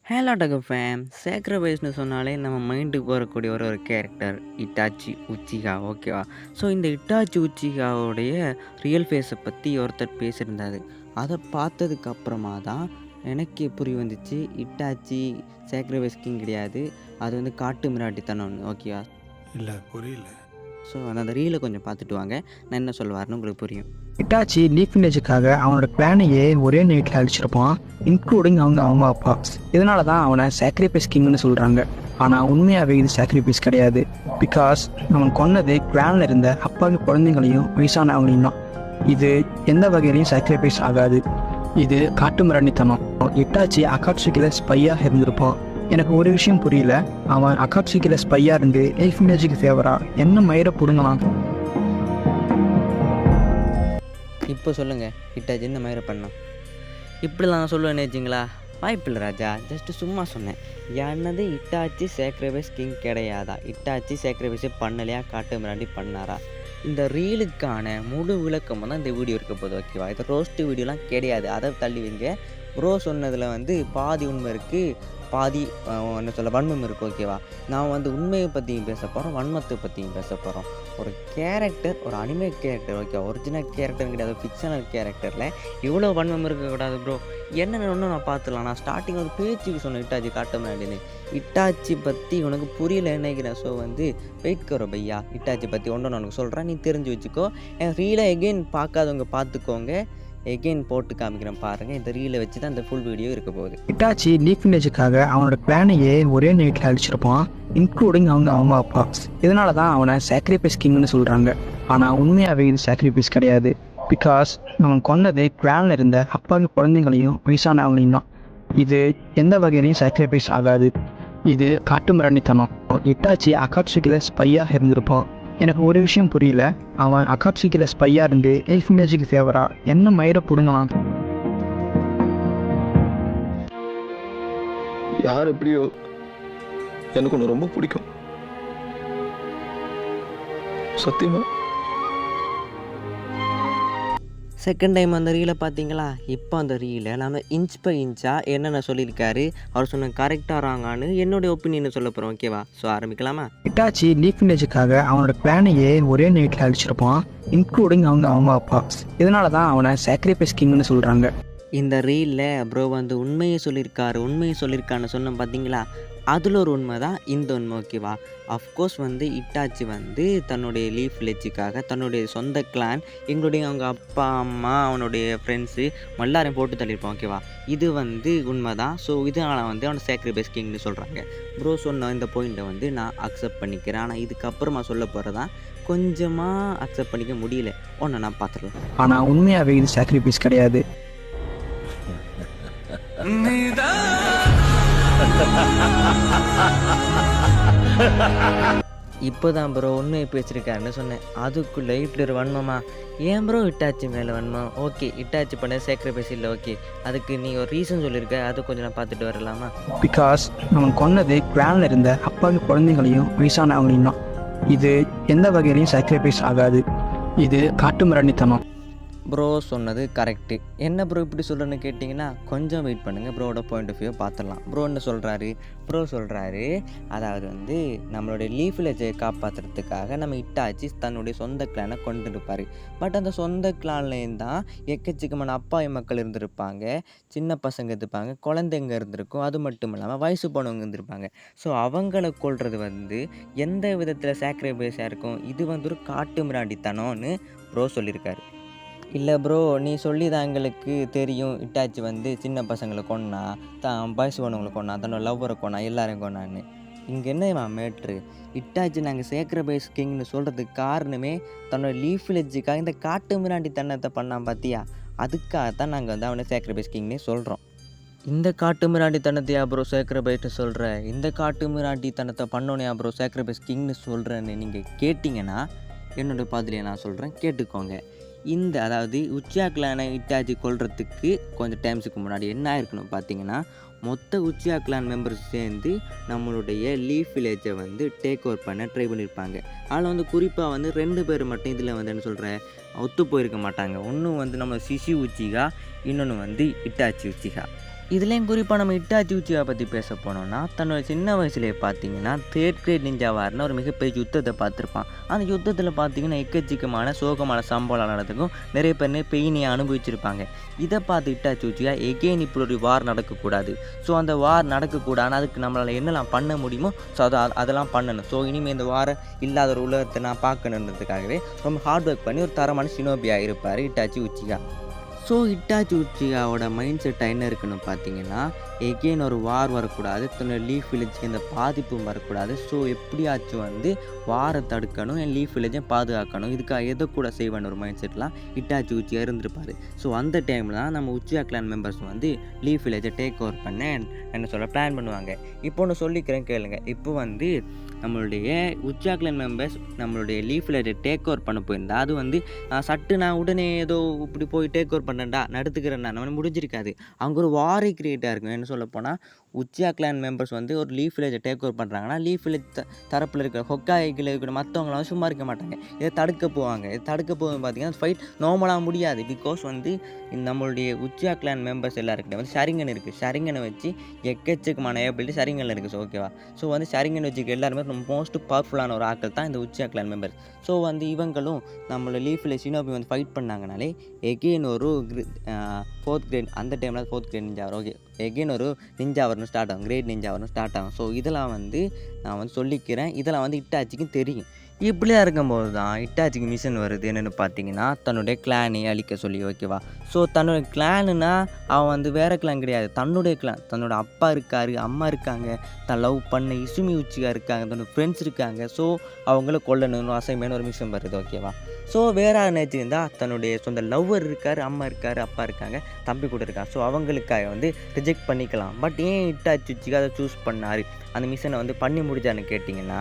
Halo டகு fame சேக்ரிஃபைஸ்னு சொன்னாலே நம்ம மைண்டுக்கு வரக்கூடிய ஒரு கேரக்டர் இட்டாச்சி உச்சிகா ஓகேவா. ஸோ இந்த இட்டாச்சி உச்சிகாவோடைய ரியல் ஃபேஸை பற்றி ஒருத்தர் பேசியிருந்தாரு. அதை பார்த்ததுக்கு அப்புறமா தான் எனக்கே புரிய வந்துச்சு, இட்டாச்சி சேக்ரிஃபைஸ் கிங் கிடையாது, அது வந்து காட்டு மிராட்டித்தனம் ஓகேவா. இல்லை புரியல. ஸோ அந்த ரீலை கொஞ்சம் பார்த்துட்டு வாங்க, நான் என்ன சொல்லுவார்னு உங்களுக்கு புரியும். இட்டாச்சி லீஃப் வில்லேஜுக்காக அவனோட பிளானையே ஒரே நைட்டில் அழிச்சிருப்பான், இன்க்ளூடிங் அவங்க அப்பா. இதனால தான் அவனை சாக்ரிஃபைஸ் கிங்னு சொல்கிறாங்க. ஆனால் உண்மையாகவே இது சாக்ரிஃபைஸ் கிடையாது. பிகாஸ் அவன் கொன்னது கிளானில் இருந்த அப்பாவி குழந்தைங்களையும் வயசானவங்களையும் தான். இது எந்த வகையிலையும் சாக்ரிஃபைஸ் ஆகாது. இது காட்டு மிராண்டித்தனம். இட்டாச்சி அகாட்சுக்கில ஸ்பையாக இருந்திருப்பான். எனக்கு ஒரு விஷயம் புரியல, அவன் அகாட்சுக்கில ஸ்பையாக இருந்து லைஃப் வில்லேஜுக்கு ஃபேவராக என்ன மயிரை பிடுங்கலாம். இப்போ சொல்லுங்கள், இட்டாச்சி இந்த மாதிரி பண்ணோம் இப்படிலாம் நான் சொல்லுவேன்னு வச்சிங்களா? வாய்ப்பில்லை ராஜா, ஜஸ்ட்டு சும்மா சொன்னேன். என்னது இட்டாச்சி சேக்ரிஃபைஸ் கிங் கிடையாதா? இட்டாச்சி சேக்ரிஃபைஸே பண்ணலையா? காட்டு மிராண்டி பண்ணாரா? இந்த ரீலுக்கான முழு விளக்கம் தான் இந்த வீடியோ இருக்க போகுது ஓகேவா. இது ரோஸ்ட்டு வீடியோலாம் கிடையாது, அதை தள்ளி வைங்க. ப்ரோ சொன்னதில் வந்து பாதி உண்மை இருக்குது, பாதி என்ன சொல்ல வன்மம் இருக்குது ஓகேவா. நான் வந்து உண்மையை பற்றியும் பேச போகிறோம், வன்மத்தை பற்றியும் பேச போகிறோம். ஒரு கேரக்டர், ஒரு anime character okay, original character கிடையாது, ஃபிக்ஷனல் கேரக்டரில் இவ்வளோ வன்மம் இருக்கக்கூடாது ப்ரோ. என்னென்ன ஒன்று நான் பார்த்துக்கலாம். நான் ஸ்டார்டிங் ஒரு பேச்சுக்கு சொன்னேன் இட்டாச்சி காட்ட முன்னாடின்னு. இட்டாச்சி பற்றி உனக்கு புரியல நினைக்கிறேன். ஸோ வந்து வெயிட் கரோ பையா, இட்டாச்சி பற்றி ஒன்று உனக்கு சொல்கிறேன், நீ தெரிஞ்சு வச்சுக்கோ. என் ரீலை எகெயின் பார்க்காதவங்க பார்த்துக்கோங்க, எகெயின் போட்டு காமிக்கிறேன் பாருங்கள். இந்த ரீலை வச்சு தான் இந்த ஃபுல் வீடியோ இருக்க போகுது. இட்டாச்சி லீஃப் வில்லேஜுக்காக அவனோட பிளானையே ஒரே நைட்டில் அழிச்சிருப்பான், இன்க்ளூடிங் அவங்க அப்பா. இதனால தான் அவனை சாக்ரிஃபைஸ் கிங்னு சொல்கிறாங்க. ஆனால் உண்மையாகவே இது சாக்ரிஃபைஸ் கிடையாது. பிகாஸ் அவன் கொன்னது கிளானில் இருந்த அப்பாவி குழந்தைங்களையும் வயசானவங்களையும் தான். இது எந்த வகையிலையும் சாக்ரிஃபைஸ் ஆகாது. இது காட்டு மிராண்டித்தனம். இட்டாச்சி அகாட்சுக்கில ஸ்பையாக இருந்திருப்பான். எனக்கு ஒரு விஷயம் புரியல, அவன் அகாட்சுக்கில ஸ்பையாக இருந்து லைஃப் வில்லேஜுக்கு ஃபேவராக என்ன மயிரை பிடுங்கலாம். யார் எப்படியோ எனக்கு ஒன்று ரொம்ப பிடிக்கும், சத்தியமா. செகண்ட் டைம் அந்த ரீலை பார்த்தீங்களா? இப்போ அந்த ரீலை நம்ம இன்ச் பை இன்ச்சாக என்னென்ன சொல்லியிருக்காரு, அவர் சொன்ன கரெக்டாக ராங்கான்னு என்னுடைய ஒப்பீனியனை சொல்ல போகிறோம் ஓகேவா. ஸோ ஆரம்பிக்கலாமா? இட்டாச்சி லீஃப் வில்லேஜுக்காக அவனோட பிளானையே ஒரே நைட்டில் அழிச்சிருப்பான், இன்க்ளூடிங் அவங்க அப்பா. இதனால தான் அவனை சாக்ரிஃபைஸ் கிங்னு சொல்கிறாங்க. இந்த ரீலில் ப்ரோ வந்து உண்மையை சொல்லியிருக்கான்னு சொன்னோம் பார்த்தீங்களா? அதில் ஒரு உண்மை தான் இந்த உண்மை ஓகேவா. அஃப்கோர்ஸ் வந்து இட்டாச்சி வந்து தன்னுடைய லீஃப் வில்லேஜுக்காக தன்னுடைய சொந்த கிளான், எங்களுடைய அவங்க அப்பா அம்மா அவனுடைய ஃப்ரெண்ட்ஸு எல்லாரையும் போட்டு தள்ளியிருப்பான் ஓகேவா. இது வந்து உண்மை தான். ஸோ இதனால் வந்து அவனை சாக்ரிஃபைஸ் கிங்னு சொல்கிறாங்க. ப்ரோ சொன்ன இந்த பாயிண்ட்டை வந்து நான் அக்செப்ட் பண்ணிக்கிறேன். ஆனால் இதுக்கப்புறமா சொல்ல போகிறதான் கொஞ்சமாக அக்செப்ட் பண்ணிக்க முடியல. ஒன்று நான் பார்த்துடலாம். ஆனால் உண்மையாகவே இது சாக்ரிஃபைஸ் கிடையாது. இப்போதான் ப்ரோ உண்மையை பேசியிருக்காருன்னு சொன்னேன், அதுக்குள்ளே இப்படி ஒரு வன்மமா? ஏன் ப்ரோ இட்டாச்சி மேலே வன்மம்? ஓகே, இட்டாச்சி பண்ண சாக்ரிஃபைஸ் இல்லை ஓகே, அதுக்கு நீ ஒரு ரீசன் சொல்லியிருக்க, அது கொஞ்சம் நான் பார்த்துட்டு வரலாமா? பிகாஸ் அவன் கொன்னது கிளானில் இருந்த அப்பாவி குழந்தைங்களையும் வயசானவங்களையும் தான். இது எந்த வகையிலையும் சாக்ரிஃபைஸ் ஆகாது. இது காட்டு மிராண்டித்தனம். ப்ரோ சொன்னது கரெக்டு. என்ன ப்ரோ இப்படி சொல்கிறேன்னு கேட்டிங்கன்னா, கொஞ்சம் வெயிட் பண்ணுங்கள், ப்ரோவோட பாயிண்ட் ஆஃப் வியூ பார்த்துடலாம். ப்ரோ என்ன சொல்கிறாரு? ப்ரோ சொல்கிறாரு, அதாவது வந்து நம்மளுடைய லீஃப் வில்லேஜை காப்பாற்றுறதுக்காக நம்ம இட்டாச்சி தன்னுடைய சொந்த கிளானை கொண்டு இருப்பார். பட் அந்த சொந்த கிளான்லேயும் தான் எக்கச்சக்கமான அப்பாவி மக்கள் இருந்திருப்பாங்க, சின்ன பசங்க இருந்திருப்பாங்க, குழந்தைங்க இருந்திருக்கும், அது மட்டும் இல்லாமல் வயசு போனவங்க இருந்திருப்பாங்க. ஸோ அவங்கள கொள்வது வந்து எந்த விதத்தில் சாக்ரிஃபைஸாக இருக்கும்? இது வந்து ஒரு காட்டு மிராண்டித்தனம்னு ப்ரோ சொல்லியிருக்காரு. இல்லை ப்ரோ, நீ சொல்லி தான் எங்களுக்கு தெரியும் இட்டாச்சி வந்து சின்ன பசங்களை கொன்னா, தான் வயசு போனவங்களை கொன்னா, தன்னோட லவ்வரை கொன்னா, எல்லாரையும் கொன்னான்னு. இங்கே என்ன மேட்ரு? இட்டாச்சி நாங்கள் சாக்ரிஃபைஸ் கிங்னு சொல்கிறதுக்கு காரணமே தன்னோட லீஃப் வில்லேஜுக்காக இந்த காட்டு மிராண்டி தன்னத்தை பண்ணான் பார்த்தியா, அதுக்காகத்தான் நாங்கள் வந்து அவனை சாக்ரிஃபைஸ் கிங்னே சொல்கிறோம். இந்த காட்டு மிராண்டி தனத்தையா ப்ரோ சாக்ரிஃபைஸ்னு சொல்கிறேன்? இந்த காட்டு மிராண்டி தனத்தை பண்ணோனையா ப்ரோ சாக்ரிஃபைஸ் கிங்னு சொல்கிறேன்னு நீங்கள் கேட்டிங்கன்னா என்னோடய பாதிரியை நான் சொல்கிறேன், கேட்டுக்கோங்க. இந்த அதாவது உச்சியா கிளானை இட்டாச்சி கொள்றதுக்கு கொஞ்சம் டைம்ஸுக்கு முன்னாடி என்ன ஆயிருக்கணும் பார்த்தீங்கன்னா, மொத்த உச்சியா கிளான் மெம்பர்ஸ் சேர்ந்து நம்மளுடைய லீஃப் வில்லேஜை வந்து டேக் ஓவர் பண்ண ட்ரை பண்ணியிருப்பாங்க. அதில் வந்து குறிப்பாக வந்து 2 பேர் மட்டும் இதில் வந்து என்ன சொல்கிறேன், ஒத்து போயிருக்க மாட்டாங்க. ஒன்று வந்து நம்ம சிசி உச்சிகா, இன்னொன்று வந்து இட்டாச்சி உச்சிகா. இதுலேயும் குறிப்பாக நம்ம இட்டாச்சி உச்சியா பற்றி பேச போனோம்னா தன்னோட சின்ன வயசுலேயே பார்த்தீங்கன்னா 3rd கிரேட் நிஞ்சாவாருன்னு ஒரு மிகப்பெரிய யுத்தத்தை பார்த்துருப்பான். அந்த யுத்தத்தில் பார்த்தீங்கன்னா எக்கச்சக்கமான சோகமான சம்பவம் நடந்துக்கும், நிறைய பேர் பெயினியை அனுபவிச்சிருப்பாங்க. இதை பார்த்து இட்டாச்சி உச்சியா எகெயின் இப்படி ஒரு வார் நடக்கக்கூடாது, ஸோ அந்த வார் நடக்கக்கூடாது, அதுக்கு நம்மளால் என்னெல்லாம் பண்ண முடியுமோ ஸோ அதெல்லாம் பண்ணணும், ஸோ இனிமேல் இந்த வாரை இல்லாத ஒரு உலகத்தை நான் பார்க்கணுன்றதுக்காகவே ரொம்ப ஹார்ட் ஒர்க் பண்ணி ஒரு தரமான ஷினோபியாக இருப்பார் இட்டாச்சி உச்சியா. ஸோ இட்டாச்சி உச்சியாவோட மைண்ட் செட்டாக என்ன இருக்குன்னு பார்த்தீங்கன்னா, எகெயின் ஒரு வார் வரக்கூடாது, தன்னோட லீஃப் வில்லேஜுக்கு எந்த பாதிப்பும் வரக்கூடாது, ஸோ எப்படியாச்சும் வந்து வாரை தடுக்கணும், என் லீஃப் வில்லேஜையும் பாதுகாக்கணும், இதுக்காக எதை கூட செய்வேன்னு ஒரு மைண்ட் செட்லாம் இட்டாச்சி உச்சியா இருந்திருப்பார். ஸோ அந்த டைமில் தான் நம்ம உச்சியா கிளான் மெம்பர்ஸ் வந்து லீஃப் வில்லேஜை டேக் ஓவர் பண்ண என்ன சொல்ல பிளான் பண்ணுவாங்க. இப்போ ஒன்று சொல்லிக்கிறேன் கேளுங்க. இப்போ வந்து நம்மளுடைய உச்சியா கிளான் மெம்பர்ஸ் நம்மளுடைய லீஃப் வில்லேஜை டேக் ஓவர் பண்ண போயிருந்தா அது வந்து சட்டு நான் உடனே ஏதோ இப்படி போய் டேக் ஓவர் பண்ணேன்டா நடத்துக்கிறேன்டா நம்ம முடிஞ்சிருக்காது, அங்கே ஒரு வாரே கிரியேட்டாக இருக்கும். என்ன சொல்ல போனால் உச்சியா கிளான் மெம்பர்ஸ் வந்து ஒரு லீஃப் வில்லேஜை டேக் ஓவர் பண்ணுறாங்கன்னா லீஃப் வில்லேஜ் தரப்பில் இருக்கிற ஹொக்காய்கள் இருக்கிற மற்றவங்களாம் சும்மா இருக்க மாட்டாங்க, இதை தடுக்க போவாங்க. இதை தடுக்க போகும் பார்த்தீங்கன்னா ஃபைட் நார்மலாக முடியாது. பிகாஸ் வந்து நம்மளுடைய உச்சியா கிளான் மெம்பர்ஸ் எல்லாருக்கிட்ட வந்து ஷரிங்கன் இருக்குது, ஷரிங்கனை வச்சு எக்கச்சக்கமான ஏபிலிட்டி ஷரிங்கனில் இருக்குது. ஸோ ஓகேவா, ஸோ வந்து ஷரிங்கன் வச்சுக்க எல்லாருமே மோஸ்ட் பவர்ஃபுல்லான ஒரு ஆட்கள் தான் இந்த உச்சியா கிளான் மெம்பர்ஸ். ஸோ வந்து இவங்களும் நம்மளோட லீஃப் வில்லேஜ் ஷினோபி வந்து ஃபைட் பண்ணாங்கனாலே எகெயின் ஒரு 4th கிரேட் அந்த டைமில் 4th கிரேட் நிஞ்சா வரும். ஓகே, எகெயின் ஒரு நிஞ்சா வரணும் ஸ்டார்ட் ஆகும், கிரேட் நிஞ்சா வரணும் ஸ்டார்ட் ஆகும். ஸோ இதெல்லாம் வந்து நான் வந்து சொல்லிக்கிறேன், இதெல்லாம் வந்து இட்டாச்சிக்கும் தெரியும். இப்படியா இருக்கும்போது தான் இட்டாச்சிக்கு மிஷன் வருது. என்னென்னு பார்த்தீங்கன்னா தன்னுடைய கிளானை அழிக்க சொல்லி. ஓகேவா, ஸோ தன்னோட கிளானுனா அவன் வந்து வேறு கிளான் கிடையாது, தன்னுடைய கிளான். தன்னோட அப்பா இருக்கார், அம்மா இருக்காங்க, தான் லவ் பண்ண இசுமி உச்சியா இருக்காங்க, தன்னோட ஃப்ரெண்ட்ஸ் இருக்காங்க. ஸோ அவங்கள கொல்லணும்னு அசைன்மெண்ட் ஒரு மிஷன் வருது. ஓகேவா, ஸோ வேறு நினச்சிருந்தால் தன்னுடைய சொந்த லவ்வர் இருக்கார், அம்மா இருக்கார், அப்பா இருக்காங்க, தம்பி கூட இருக்காங்க. ஸோ அவங்களுக்காக வந்து ரிஜெக்ட் பண்ணிக்கலாம். பட் ஏன் இட்டாச்சி உச்சிக்கு அதை சூஸ் பண்ணார், அந்த மிஷனை வந்து பண்ணி முடிச்சான்னு கேட்டிங்கன்னா,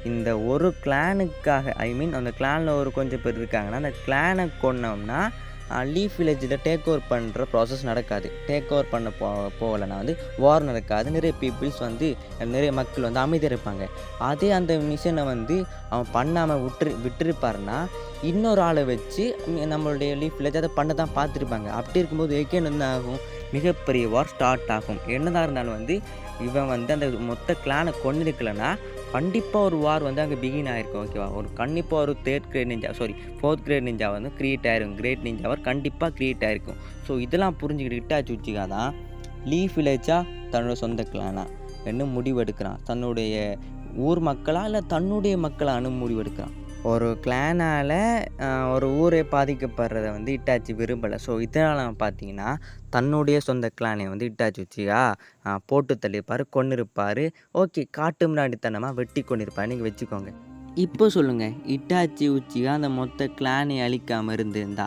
இந்த ஒரு கிளானுக்காக அந்த கிளானில் ஒரு கொஞ்சம் பேர் இருக்காங்கன்னா அந்த கிளானை கொண்டோம்னா லீஃப் வில்லேஜில் டேக் ஓவர் பண்ணுற ப்ராசஸ் நடக்காது. டேக் ஓவர் பண்ண போகலைன்னா வந்து வார் நடக்காது, நிறைய பீப்புள்ஸ் வந்து நிறைய மக்கள் வந்து அமைதியாக இருப்பாங்க. அதே அந்த மிஷனை வந்து அவன் பண்ணாமல் விட்டுருப்பாருன்னா இன்னொரு ஆளை வச்சு நம்மளுடைய லீஃப் வில்லேஜ் அதை பண்ண தான் பார்த்துருப்பாங்க. அப்படி இருக்கும்போது எகெயின் என்ன ஆகும், மிகப்பெரிய வார் ஸ்டார்ட் ஆகும். என்னதான் இருந்தாலும் வந்து இவன் வந்து அந்த மொத்த கிளானை கொண்டிருக்கலைன்னா கண்டிப்பாக ஒரு வார் வந்து அங்கே பிகின் ஆகிருக்கும். ஓகேவா, ஒரு கண்டிப்பாக ஒரு 4th கிரேட் நிஞ்சா வந்து க்ரியேட் ஆகிருக்கும், கிரேட் நிஞ்சா வார் கண்டிப்பாக க்ரியேட் ஆகிருக்கும். ஸோ இதெல்லாம் புரிஞ்சுக்கிட்டு இட்டாச்சி உச்சிகா தான் லீஃப் வில்லேஜா தன்னோட சொந்த கிளானா என்ன முடிவெடுக்கிறான், தன்னுடைய ஊர் மக்களா இல்லை தன்னுடைய மக்களான்னு முடிவெடுக்கிறான். ஒரு கிளானால் ஒரு ஊரே பாதிக்கப்படுறத வந்து இட்டாச்சி விரும்பலை. ஸோ இதனால் பார்த்தீங்கன்னா தன்னுடைய சொந்த கிளானை வந்து இட்டாச்சி உச்சியா போட்டு தள்ளியிருப்பார், கொன்னிருப்பார். ஓகே, காட்டு முன்னாடித்தனமாக வெட்டி கொண்டிருப்பார், நீங்கள் வச்சுக்கோங்க. இப்போ சொல்லுங்கள், இட்டாச்சி உச்சியா அந்த மொத்த கிளானை அழிக்காமல் இருந்திருந்தா,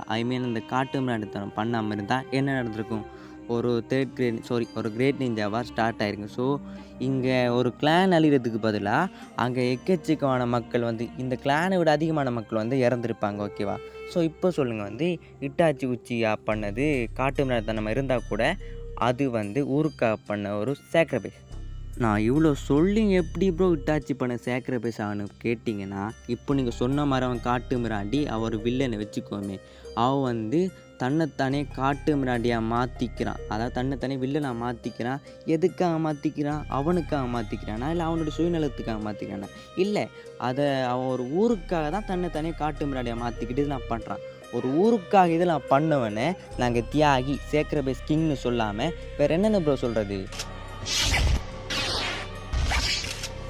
அந்த காட்டு முன்னாடித்தனம் பண்ணாமல் இருந்தால் என்ன நடந்திருக்கும், ஒரு ஒரு கிரேட் நிஞ்சாவாக ஸ்டார்ட் ஆகிருக்கு. ஸோ இங்கே ஒரு கிளான் அழிகிறதுக்கு பதிலாக அங்கே எக்கச்சக்கமான மக்கள் வந்து இந்த கிளானை விட அதிகமான மக்கள் வந்து இறந்துருப்பாங்க. ஓகேவா, ஸோ இப்போ சொல்லுங்கள், வந்து இட்டாச்சி உச்சியா பண்ணது காட்டு மிராண்டித்தனம் இருந்தால் கூட அது வந்து ஊருக்காக பண்ண ஒரு சாக்ரிஃபைஸ். நான் இவ்வளோ சொல்லி எப்படி ப்ரோ இட்டாச்சி பண்ண சாக்ரிஃபைஸ் ஆகணும் கேட்டிங்கன்னா, இப்போ நீங்கள் சொன்ன மாதிரி அவன் காட்டு மிராண்டி, அவர் வில்லனை வச்சுக்கோமே, அவன் வந்து தன்னைத்தானே காட்டு மிராண்டியாக மாற்றிக்கிறான், அதாவது தன்னைத்தானே வில்லனாக மாற்றிக்கிறான். எதுக்காக மாற்றிக்கிறான், அவனுக்காக மாற்றிக்கிறானா இல்லை அவனோட சுயநலத்துக்காக மாற்றிக்கிறானா, இல்லை அதை அவன் ஒரு ஊருக்காக தான் தன்னைத்தானே காட்டு மிராண்டியாக மாற்றிக்கிட்டு இதெல்லாம் பண்ணுறான். ஒரு ஊருக்காக இதெல்லாம் பண்ணவனே நாங்கள் தியாகி சாக்ரிஃபைஸ் கிங்னு சொல்லாமல் வேறு என்னென்ன ப்ரோ சொல்கிறது?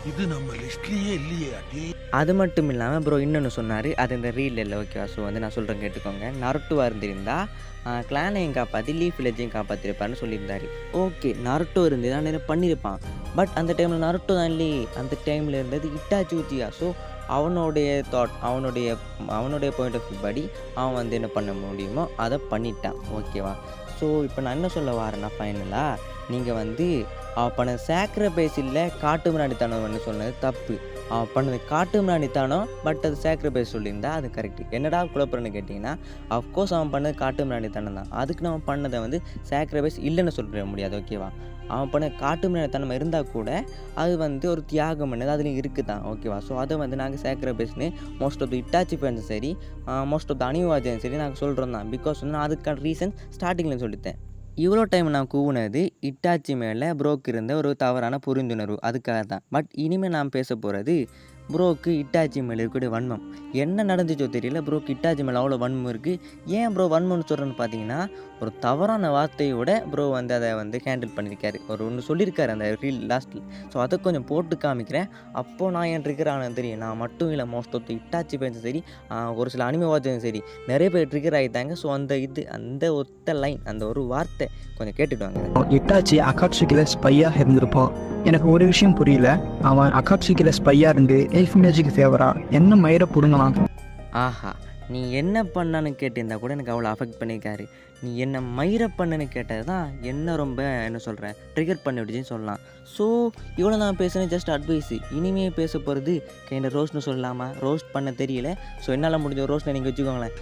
இது நம்ம லிஸ்ட்லயே இல்லையே. அது மட்டும் இல்லாமல் ப்ரோ இன்னொன்று சொன்னார், அது இந்த ரீல் இல்லை. ஓகேவா, ஸோ வந்து நான் சொல்கிறேன் கேட்டுக்கோங்க. நருட்டோவாக இருந்திருந்தா கிளானையும் காப்பாற்றி லீஃப் வில்லேஜையும் காப்பாற்றிருப்பாருன்னு சொல்லியிருந்தார். ஓகே, நருட்டோ இருந்து தான் நிறைய பண்ணியிருப்பான். பட் அந்த டைமில் நருட்டோ தான் இல்லையே, அந்த டைமில் இருந்தது இட்டாச்சி உச்சியா. ஸோ அவனுடைய அவனுடைய பாயிண்ட் ஆஃப் வியூ படி அவன் வந்து என்ன பண்ண முடியுமோ அதை பண்ணிட்டான். ஓகேவா, ஸோ இப்போ நான் என்ன சொல்ல வரேன்னா, ஃபைனலாக நீங்கள் வந்து அவன் பண்ண சாக்ரிஃபைஸ் இல்லை காட்டு மிராண்டித்தனம் சொன்னது தப்பு. அவன் பண்ணது காட்டு மிராண்டித்தனம், பட் அது சாக்ரிஃபைஸ் சொல்லியிருந்தா அது கரெக்டு. என்னடா குழப்பம்னு கேட்டிங்கன்னா, அஃப்கோர்ஸ் அவன் பண்ணது காட்டு மிராண்டித்தனம் தான், அதுக்கு நம்ம பண்ணதை வந்து சாக்ரிஃபைஸ் இல்லைன்னு சொல்லிட முடியாது. ஓகேவா, அவன் பண்ண காட்டு மிராண்டித்தனம் இருந்தால் கூட அது வந்து ஒரு தியாகம் பண்ணது அதுலேயும் இருக்குது தான். ஓகேவா, ஸோ அதை வந்து நாங்கள் சாக்ரிஃபைஸ்னு மோஸ்ட் ஆஃப் த இட்டாச்சி ஃபேன்ஸும் சரி மோஸ்ட் ஆஃப் த அனிவாஜனும் சரி நாங்கள் சொல்கிறோம் தான். பிகாஸ் வந்து நான் அதுக்கான ரீசன் ஸ்டார்டிங்கில் சொல்லித்தேன். இவ்வளோ டைம் நான் கூவுனது இட்டாச்சி மேலே ப்ரோக்கு இருந்த ஒரு தவறான புரிந்துணர்வு அதுக்காக தான். பட் இனிமேல் நான் பேச போகிறது ப்ரோக்கு இட்டாச்சி மேலே இருக்கக்கூடிய வன்மம். என்ன நடந்துச்சோ தெரியல, ப்ரோக்கு இட்டாச்சி மேலே அவ்வளோ வன்மம் இருக்குது. ஏன் ப்ரோ வன்மம்னு சொல்கிறேன்னு பார்த்தீங்கன்னா, ஒரு தவறான வார்த்தையோட ப்ரோ வந்து அதை வந்து ஹேண்டில் பண்ணியிருக்காரு. ஒன்று சொல்லியிருக்காரு அந்த ரீல் லாஸ்ட்டில். ஸோ அதை கொஞ்சம் போட்டு காமிக்கிறேன். அப்போது நான் என் ட்ரிகர் ஆனது தெரியும். நான் மட்டும் இல்லை, மோஸ்ட் ஆஃப் த இட்டாச்சி ஃபேன்ஸும் சரி, ஒரு சில அனிமே வாட்சும் சரி, நிறைய பேர் ட்ரிகர் ஆகிட்டாங்க. ஸோ அந்த ஒத்த லைன், அந்த ஒரு வார்த்தை கொஞ்சம் கேட்டுட்டு வாங்க. இட்டாச்சி அகாட்சுகில ஸ்பையாக இருந்திருப்பான். எனக்கு ஒரு விஷயம் புரியல, அவன் அகாட்சுகில ஸ்பையாக இருந்து எல்ஃப் வில்லேஜுக்கு ஃபேவரா என்ன மயிரை பிடுங்கலாம்? ஆஹா, நீ என்ன பண்ணான்னு கேட்டிருந்தா கூட எனக்கு அவ்வளோ அஃபெக்ட் பண்ணியிருக்காரு. நீ என்ன மயிரை பண்ணுன்னு கேட்டது தான் என்ன ரொம்ப என்ன சொல்கிறேன் ட்ரிகர் பண்ணி விட்டுச்சின்னு சொல்லலாம். ஸோ இவ்வளோ நான் பேசுகிறேன் ஜஸ்ட் அட்வைஸு. இனிமேல் பேச போகிறது கைண்ட ரோஸ்ட்னு சொல்லலாமா, ரோஸ்ட் பண்ண தெரியல. ஸோ என்னால் முடிஞ்ச ரோஸ்ட்டை நீங்கள் வச்சுக்கோங்களேன்.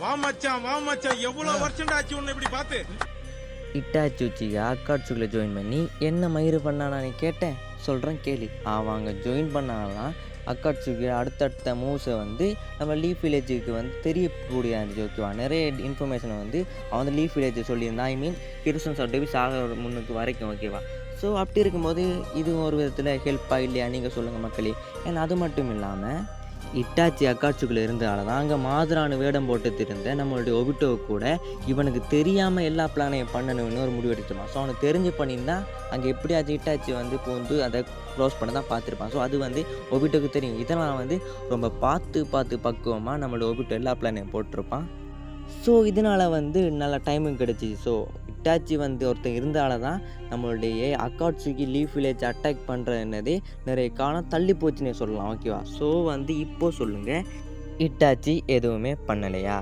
வா மச்சான் எவ்வளவு வருஷம் ஆச்சு உன்னை இப்படி பார்த்து. இட்டாச்சி உச்சிகா அக்காட்சுக்குள்ளே ஜாயின் பண்ணி என்ன மயிறு பண்ணானு கேட்டேன். சொல்கிறேன் கேளு. அவங்க ஜாயின் பண்ணாலாம் அக்காட்சுக்கு அடுத்தடுத்த மூவ்ஸை வந்து நம்ம லீஃப் வில்லேஜுக்கு வந்து தெரியக்கூடிய இருந்துச்சு. ஓகேவா, நிறைய இன்ஃபர்மேஷனை வந்து அவன் வந்து லீஃப் வில்லேஜை சொல்லியிருந்தான். ஐ மீன் ஹிருசன் சாட்டோபி சாக முன்னுக்கு வரைக்கும். ஓகேவா, ஸோ அப்படி இருக்கும்போது இது ஒரு விதத்தில் ஹெல்ப்பாக இல்லையா நீங்கள் சொல்லுங்கள் மக்களே. ஏன்னா அது மட்டும் இல்லாமல் இட்டாச்சி அக்காட்சுக்குள்ளே இருந்தால தான் அங்கே மாதுரானு வேடம் போட்டு இருந்த நம்மளுடைய ஒபிட்டோ கூட இவனுக்கு தெரியாமல் எல்லா பிளானையும் பண்ணணும்னு ஒரு முடிவு எடுத்துருப்பான். ஸோ அவனுக்கு தெரிஞ்சு பண்ணியிருந்தா அங்கே எப்படியாச்சும் இட்டாச்சி வந்து பூந்து அதை க்ளோஸ் பண்ண தான் பார்த்துருப்பான். ஸோ அது வந்து ஒபிட்டோக்கு தெரியும். இதனால் வந்து ரொம்ப பார்த்து பக்குவமாக நம்மளோட ஒபிட்டோ எல்லா பிளானையும் போட்டிருப்பான். ஸோ இதனால் வந்து நல்ல டைமும் கிடச்சிச்சு. ஸோ இட்டாச்சி வந்து ஒருத்தன் இருந்தால தான் நம்மளுடைய அக்காட்சுக்கு லீஃப் வில்லேஜ் அட்டாக் பண்ணுறதுனதே நிறைய காலம் தள்ளி போச்சுன்னே சொல்லலாம். ஓகேவா, ஸோ வந்து இப்போது சொல்லுங்கள், இட்டாச்சி எதுவுமே பண்ணலையா?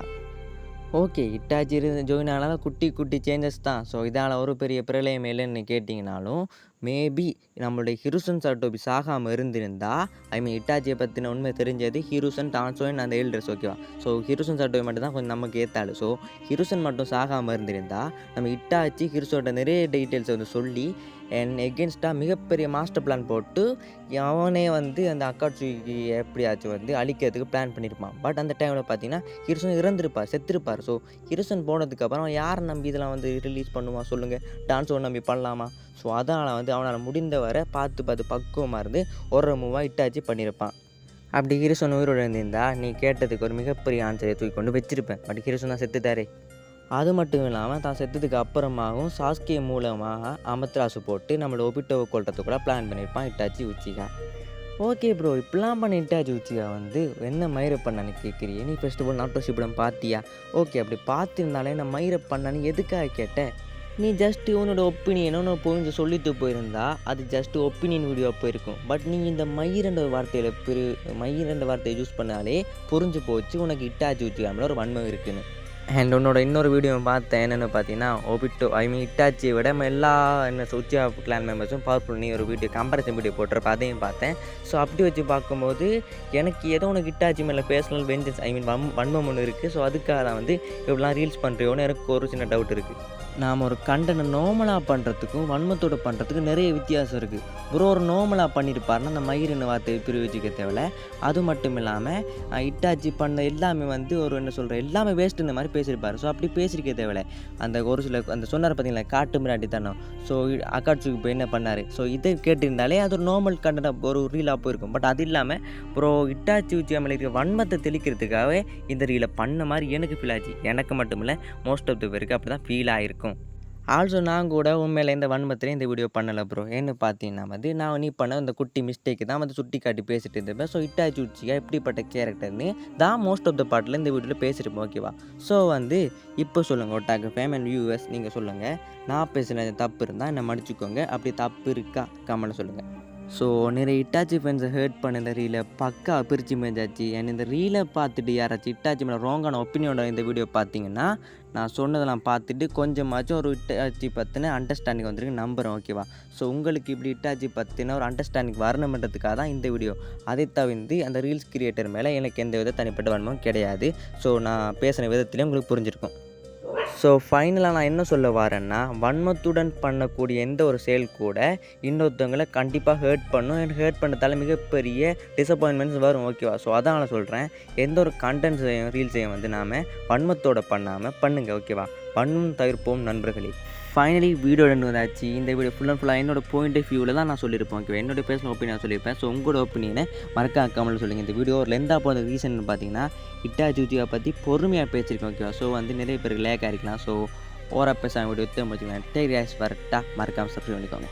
ஓகே, இட்டாச்சி இருந்து ஜாயின் ஆனால் குட்டி சேஞ்சஸ் தான். ஸோ இதால் ஒரு பெரிய பிரளயம் இல்லைன்னு கேட்டிங்கனாலும் மேபி நம்மளுடைய ஹிருசன் சாட்டோபி சாகாமல் இருந்திருந்தா, ஐ மீன் இட்டாச்சியை பற்றின உண்மை தெரிஞ்சது ஹிருசன், டான்சோன் அந்த எல்டர்ஸ். ஓகேவா, ஸோ ஹிருசன் சாட்டோபி மட்டும் தான் கொஞ்சம் நமக்கு ஏற்றாள். ஸோ ஹிருசன் மட்டும் சாகாமல் இருந்திருந்தா நம்ம இட்டாச்சி ஹிருசோட நிறைய டீட்டெயில்ஸை வந்து சொல்லி அண்ட் எகென்ஸ்டாக மிகப்பெரிய மாஸ்டர் பிளான் போட்டு அவனே வந்து அந்த அக்காட்சுக்கு எப்படியாச்சும் வந்து அழிக்கிறதுக்கு பிளான் பண்ணியிருப்பான். பட் அந்த டைமில் பார்த்தீங்கன்னா ஹிருசன் இறந்துருப்பார், செத்துருப்பார். ஸோ ஹிருசன் போனதுக்கப்புறம் யாரை நம்பி இதெல்லாம் வந்து ரிலீஸ் பண்ணுவான் சொல்லுங்கள்? டான்ஸோட நம்பி பண்ணலாமா? ஸோ அதனால் வந்து அவனால் முடிந்த வரை பார்த்து பக்குவமாக இருந்து ஒரு மூவாக இட்டாச்சி பண்ணியிருப்பான். அப்படி ஹிருசன் உயிரோடு இருந்திருந்தா நீ கேட்டதுக்கு ஒரு மிகப்பெரிய ஆன்சரை தூக்கி கொண்டு வச்சிருப்பேன். பட் ஹிருசன் தான் செத்துட்டாரே. அது மட்டும் இல்லாமல் தான் செத்ததுக்கு அப்புறமாகவும் சாஸ்கே மூலமாக அமத்ராசு போட்டு நம்மளோட ஒபிட்டோவை கொள்றதுக்கு கூட பிளான் பண்ணியிருப்பான் இட்டாச்சி உச்சிகா. ஓகே ப்ரோ, இப்படிலாம் பண்ண இட்டாச்சி உச்சிகா வந்து என்ன மயிரை பண்ணான்னு கேட்குறியே. நீ ஃபர்ஸ்ட் ஆஃப் ஆல் நாட்டோஷி படம் பார்த்தியா? ஓகே, அப்படி பார்த்துருந்தாலே நான் மயிரை பண்ணான்னு எதுக்காக கேட்டேன்? நீ ஜஸ்ட்டு உன்னோட ஒப்பீனியனோ புரிஞ்சு சொல்லிட்டு போயிருந்தா அது ஜஸ்ட்டு ஒப்பீனியன் வீடியோ போயிருக்கும். பட் நீ இந்த மயிரண்ட வார்த்தையை யூஸ் பண்ணாலே புரிஞ்சு போச்சு உனக்கு இட்டாச்சி உச்சிகா மேலே ஒரு வன்மம் இருக்குன்னு. அண்ட் உன்னோட இன்னொரு வீடியோ பார்த்தேன். என்னென்னு பார்த்தீங்கன்னா ஒபிட்டோ ஐ மீன் இட்டாச்சியை விட எல்லா உச்சிகா கிளான் மெம்பர்ஸும் பவர்ஃபுல் நீ ஒரு வீடியோ கம்பேரிசன் வீடியோ போட்டிருப்ப, அதையும் பார்த்தேன். ஸோ அப்படி வச்சு பார்க்கும்போது எனக்கு ஏதோ உனக்கு இட்டாச்சி மேலே பேர்சனல் வெஞ்சன்ஸ் ஐ மீன் வன்மம் ஒன்று இருக்குது. ஸோ அதுக்காக தான் வந்து இப்படிலாம் ரீல்ஸ் பண்ணுறியோன்னு எனக்கு ஒரு சின்ன டவுட் இருக்குது. நாம் ஒரு கண்டனை நார்மலாக பண்ணுறதுக்கும் வன்மத்தோடு பண்ணுறதுக்கும் நிறைய வித்தியாசம் இருக்குது. ப்ரோ ஒரு நார்மலாக பண்ணியிருப்பாருன்னா அந்த மயிரின்னு வார்த்தையை பிரிவிச்சிக்க தேவையில்ல. அது மட்டும் இல்லாமல் இட்டாச்சி பண்ண எல்லாமே வந்து ஒரு என்ன சொல்கிறேன் எல்லாமே வேஸ்ட் இந்த மாதிரி பேசியிருப்பார். ஸோ அப்படி பேசியிருக்க தேவையில்லை. அந்த ஒரு சில அந்த சொன்னார் பார்த்தீங்களா காட்டு மிராட்டி தானோ. ஸோ அக்காட்சுக்கு இப்போ என்ன பண்ணார்? ஸோ இதை கேட்டிருந்தாலே அது ஒரு நார்மல் கண்டனாக ஒரு ரீலாக போயிருக்கும். பட் அது இல்லாமல் ப்ரோ இட்டாச்சி உச்சிகா மேலே இருக்க வன்மத்தை தெளிக்கிறதுக்காகவே இந்த ரீலை பண்ண மாதிரி எனக்கு ஃபீல் ஆச்சு. எனக்கு மட்டும் இல்லை, மோஸ்ட் ஆஃப் த பேருக்கு அப்படி தான் ஃபீல் ஆகிருக்கும். ஆல்சோ நான் கூட உண்மையில் இந்த வன்மத்திலே இந்த வீடியோ பண்ணலை ப்ரோ. ஏன்னு பார்த்தீங்கன்னா வந்து நான் நீ பண்ண இந்த குட்டி மிஸ்டேக்கு தான் வந்து சுட்டி காட்டி பேசிட்டு இருந்திருப்பேன். ஸோ இட்டாச்சி உச்சிகா எப்படிப்பட்ட கேரக்டர்னு தான் மோஸ்ட் ஆஃப் த பார்ட்டில் இந்த வீடியோவில் பேசியிருப்போம். ஓகேவா, ஸோ வந்து இப்போ சொல்லுங்கள் ஒட்டாக ஃபேம் அண்ட் வியூவர்ஸ், நீங்கள் சொல்லுங்கள் நான் பேசுகிற தப்பு இருந்தால் என்னை மன்னிச்சுக்கோங்க. அப்படி தப்பு இருக்கா கமெண்ட்டில் சொல்லுங்கள். ஸோ நிறைய இட்டாச்சி ஃபேன்ஸை ஹர்ட் பண்ண இந்த ரீலை பக்கா பிரித்து மேஞ்சாச்சு. அண்ட் இந்த ரீலை பார்த்துட்டு யாராச்சும் இட்டாச்சி மேலே ராங்கான ஒப்பீனியோட இந்த வீடியோ பார்த்தீங்கன்னா நான் சொன்னதெல்லாம் பார்த்துட்டு கொஞ்சமாச்சும் ஒரு இட்டாச்சி பற்றின அண்டர்ஸ்டாண்டிங் வந்துருக்கு நம்புகிறேன். ஓகேவா, ஸோ உங்களுக்கு இப்படி இட்டாச்சி பற்றின ஒரு அண்டர்ஸ்டாண்டிங் வரணுன்றதுக்காக தான் இந்த வீடியோ. அதை தவிர்த்து அந்த ரீல்ஸ் கிரியேட்டர் மேலே எனக்கு எந்த வித தனிப்பட்ட வன்மமும் கிடையாது. ஸோ நான் பேசுகிற விதத்துலேயே உங்களுக்கு புரிஞ்சிருக்கும். ஸோ ஃபைனலாக நான் என்ன சொல்ல வரேன்னா, வன்மத்துடன் பண்ணக்கூடிய எந்த ஒரு செயல் கூட இன்னொருத்தவங்களை கண்டிப்பாக ஹர்ட் பண்ணும். அண்ட் ஹர்ட் பண்ணுறதால மிகப்பெரிய டிசப்பாயின்மெண்ட்ஸ் வரும். ஓகேவா, ஸோ அதான் நான் சொல்கிறேன், எந்த ஒரு கண்டென்ட்ஸையும் ரீல்ஸையும் வந்து நாம் வன்மத்தோடு பண்ணாமல் பண்ணுங்கள். ஓகேவா, பண்ணும் தவிர்ப்போம் நண்பர்களே. ஃபைனலி வீடியோ ரெண்டு வந்தாச்சு. இந்த வீடியோ ஃபுல் அண்ட் ஃபுல்லாக என்னோட பாயிண்ட் ஆஃப் வியூவில் தான் நான் சொல்லியிருப்பேன். ஓகே, என்னோட பேசின ஒப்பீனியன் சொல்லியிருப்பேன். ஸோ உங்களோட ஒப்பீனியனை மறக்காம கமெண்ட்ல சொல்லுங்கள். இந்த வீடியோ லென்த்தாக போன ரீசன் பார்த்தீங்கன்னா இட்டாச்சி உச்சியை பற்றி பொறுமையாக பேசியிருக்கேன். ஓகேவா? ஸோ வந்து நிறைய பேருக்கு லேக் ஆகிருக்கலாம். ஸோ ஓவராக பேசாமல் வீடியோ எடுத்து முடிச்சுக்கலாம். டேக் கேஸ் வரட்டா, மறக்காமல் சப்ஸ்கிரைப் பண்ணிக்கோங்க.